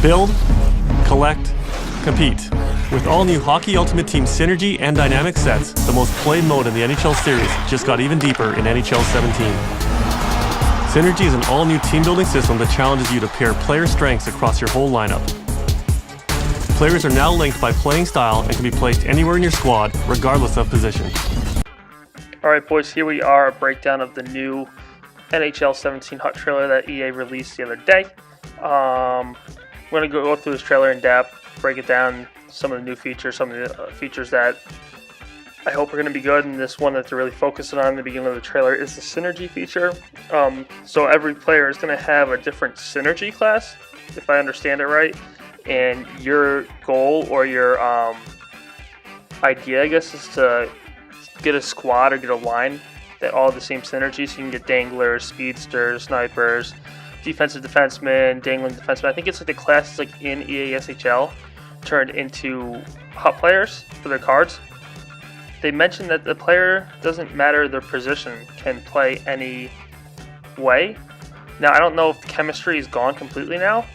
Build, collect, compete. With all new Hockey Ultimate Team Synergy and Dynamic sets, the most played mode in the NHL series just got even deeper in NHL 17. Synergy is an all-new team-building system that challenges you to pair player strengths across your whole lineup. Players are now linked by playing style and can be placed anywhere in your squad, regardless of position. Alright boys, here we are, a breakdown of the new NHL 17 HUT trailer that EA released the other day. We're going to go through this trailer in depth, break it down, some of the new features, some of the features that I hope are going to be good, and this one that they're really focusing on in the beginning of the trailer is the Synergy feature. So every player is going to have a different Synergy class, if I understand it right, and your goal or your idea, I guess, is to get a squad or get a line that all have the same synergy, so you can get danglers, speedsters, snipers, defensive defensemen, dangling defensemen. I think it's like the classes like in EA SHL turned into HUT players for their cards. They mentioned that the player, doesn't matter their position, can play any way. Now I don't know if the chemistry is gone completely now.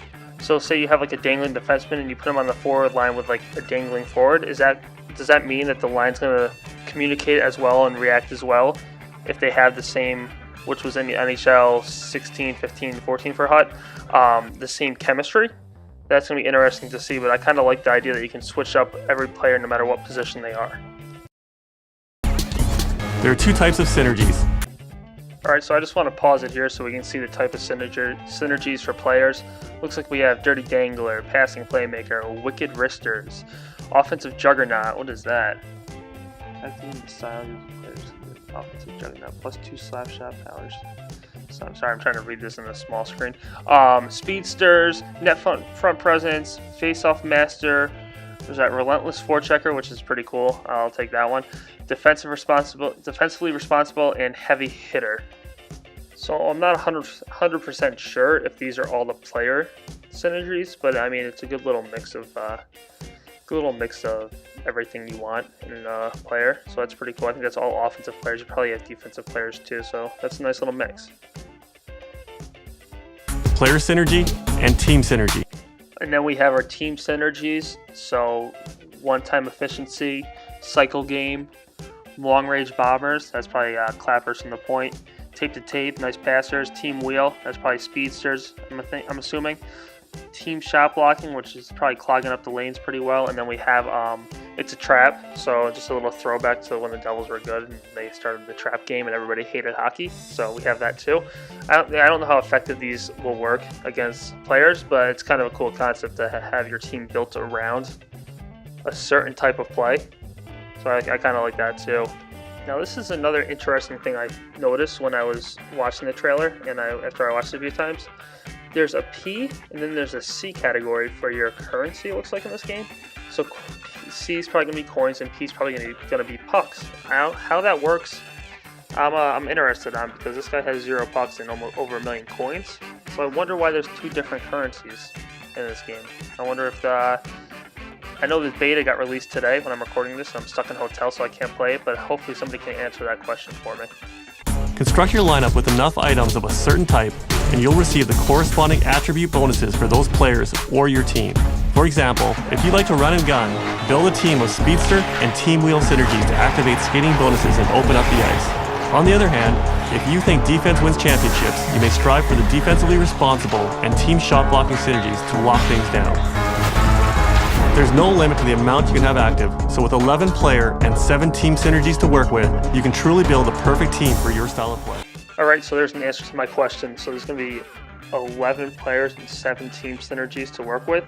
So say you have like a dangling defenseman and you put him on the forward line with like a dangling forward. Does that mean that the line's going to communicate as well and react as well if they have the same, which was in the NHL 16, 15, 14 for HUT, the same chemistry? That's going to be interesting to see, but I kind of like the idea that you can switch up every player no matter what position they are. There are two types of synergies. Alright, so I just want to pause it here so we can see the type of synergies for players. Looks like we have Dirty Dangler, Passing Playmaker, Wicked Wristers, Offensive Juggernaut. What is that? Acting the style of players. Offensive Juggernaut, +2 slap shot powers. So I'm sorry, I'm trying to read this on a small screen. Speedsters, Net front Presence, Face-Off Master. There's that Relentless Forechecker, which is pretty cool. I'll take that one. Defensively responsible, and Heavy Hitter. So I'm not 100% sure if these are all the player synergies, but I mean it's a good little mix of everything you want in a player. So that's pretty cool. I think that's all offensive players. You probably have defensive players too, so that's a nice little mix. Player synergy and team synergy. And then we have our team synergies. So one-time efficiency, cycle game, long-range bombers. That's probably clappers from the point. Tape to tape, nice passers. Team wheel. That's probably speedsters. I'm assuming. Team shot blocking, which is probably clogging up the lanes pretty well. And then we have it's a trap. So just a little throwback to when the Devils were good and they started the trap game and everybody hated hockey. So we have that too. I don't know how effective these will work against players, but it's kind of a cool concept to have your team built around a certain type of play. So I kind of like that too. Now this is another interesting thing I noticed when I was watching the trailer and after I watched it a few times. There's a P and then there's a C category for your currency, it looks like, in this game. So C is probably going to be coins and P is probably going to be pucks. How that works, I'm interested on, because this guy has 0 pucks and almost over 1 million coins. So I wonder why there's 2 different currencies in this game. I wonder if I know the beta got released today when I'm recording this. I'm stuck in a hotel, so I can't play it, but hopefully somebody can answer that question for me. Construct your lineup with enough items of a certain type, and you'll receive the corresponding attribute bonuses for those players or your team. For example, if you like to run and gun, build a team of speedster and team wheel synergies to activate skating bonuses and open up the ice. On the other hand, if you think defense wins championships, you may strive for the defensively responsible and team shot blocking synergies to lock things down. There's no limit to the amount you can have active, so with 11 player and 7 team synergies to work with, you can truly build a perfect team for your style of play. Alright, so there's an answer to my question. So there's going to be 11 players and 7 team synergies to work with.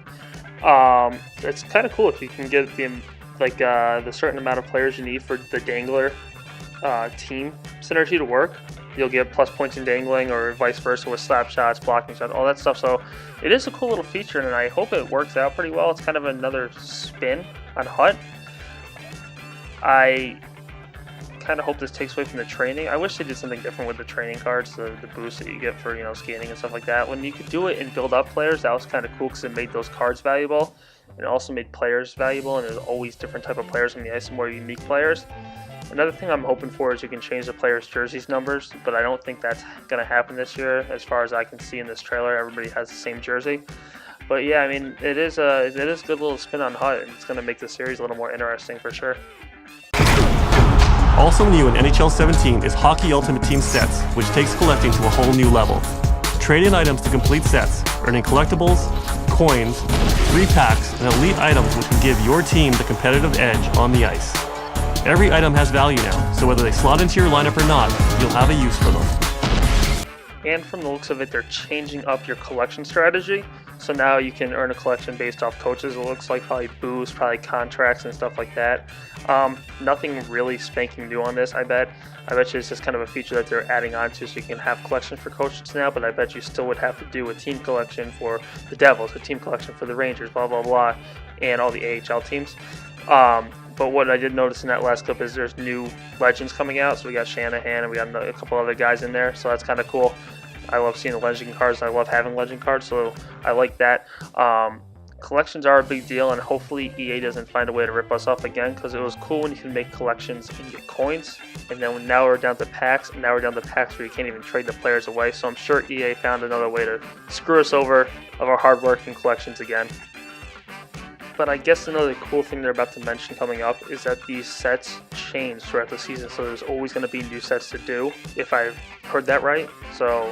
It's kind of cool if you can get the certain amount of players you need for the Dangler team synergy to work. You'll get plus points in dangling, or vice versa with slap shots, blocking shots, all that stuff. So it is a cool little feature, and I hope it works out pretty well. It's kind of another spin on HUT. I kind of hope this takes away from the training. I wish they did something different with the training cards, the boost that you get for skating and stuff like that. When you could do it and build up players, that was kind of cool because it made those cards valuable, and it also made players valuable. And there's always different type of players on the ice, more unique players. Another thing I'm hoping for is you can change the players' jerseys numbers, but I don't think that's going to happen this year. As far as I can see in this trailer, everybody has the same jersey. But yeah, I mean, it is a good little spin on HUT, and it's going to make the series a little more interesting for sure. Also new in NHL 17 is Hockey Ultimate Team sets, which takes collecting to a whole new level. Trade in items to complete sets, earning collectibles, coins, free packs, and elite items which can give your team the competitive edge on the ice. Every item has value now, so whether they slot into your lineup or not, you'll have a use for them. And from the looks of it, they're changing up your collection strategy. So now you can earn a collection based off coaches. It looks like probably boosts, probably contracts and stuff like that. Nothing really spanking new on this, I bet. I bet you it's just kind of a feature that they're adding on to so you can have collections for coaches now, but I bet you still would have to do a team collection for the Devils, a team collection for the Rangers, blah, blah, blah, and all the AHL teams. But what I did notice in that last clip is there's new legends coming out. So we got Shanahan and we got a couple other guys in there. So that's kind of cool. I love seeing the legend cards. I love having legend cards. So I like that. Collections are a big deal, and hopefully EA doesn't find a way to rip us off again, because it was cool when you can make collections and get coins. And then now we're down to packs, and now we're down to packs where you can't even trade the players away. So I'm sure EA found another way to screw us over of our hard work and collections again. But I guess another cool thing they're about to mention coming up is that these sets change throughout the season, so there's always going to be new sets to do, if I've heard that right. So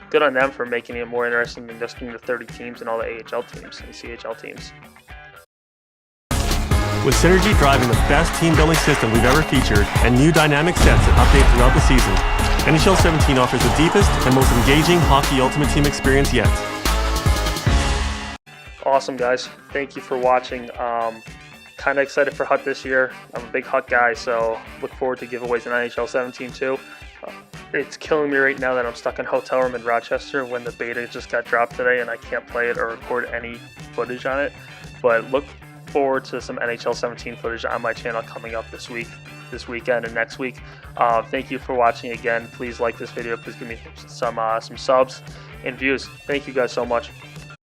good on them for making it more interesting than just doing the 30 teams and all the AHL teams and CHL teams. With Synergy driving the best team building system we've ever featured and new dynamic sets that update throughout the season, NHL 17 offers the deepest and most engaging Hockey Ultimate Team experience yet. Awesome, guys. Thank you for watching. Kind of excited for HUT this year. I'm a big HUT guy, so look forward to giveaways in NHL 17 too. It's killing me right now that I'm stuck in a hotel room in Rochester when the beta just got dropped today and I can't play it or record any footage on it. But look forward to some NHL 17 footage on my channel coming up this weekend and next week. Thank you for watching again. Please like this video. Please give me some subs and views. Thank you guys so much.